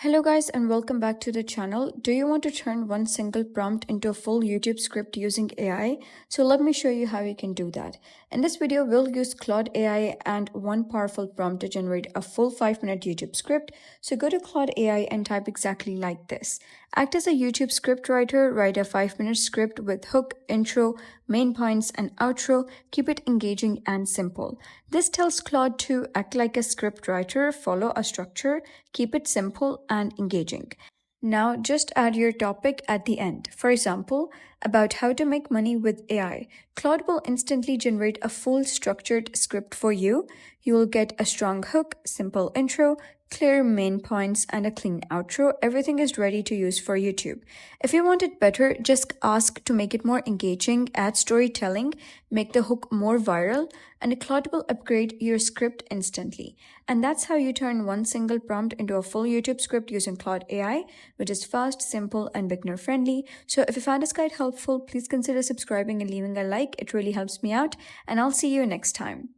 Hello guys and welcome back to the channel. Do you want to turn one single prompt into a full YouTube script using AI? So let me show you how you can do that. In this video, we'll use Claude AI and one powerful prompt to generate a full 5-minute YouTube script. So go to Claude AI and type exactly like this. Act as a YouTube script writer, write a 5-minute script with hook, intro, main points, and outro. Keep it engaging and simple. This tells Claude to act like a script writer, follow a structure, keep it simple and engaging. Now just add your topic at the end. For example, about how to make money with AI. Claude will instantly generate a full structured script for you. You will get a strong hook, simple intro, clear main points, and a clean outro. Everything is ready to use for YouTube. If you want it better, just ask to make it more engaging, add storytelling, make the hook more viral, and Claude will upgrade your script instantly. And that's how you turn one single prompt into a full YouTube script using Claude AI, which is fast, simple, and beginner friendly. So if you found this guide helpful, please consider subscribing and leaving a like. It really helps me out, and I'll see you next time.